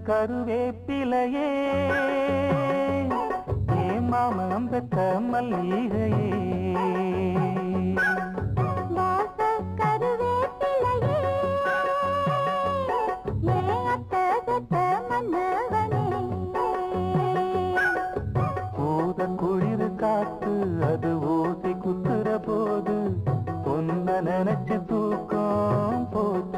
கருவேப்பிலையே ஏன் மாமனம் பெற்ற மல்லிகையே குளிர் காத்து அது ஓசை குத்துற போது பொன்ன நினைச்சு தூக்கம் போச்சு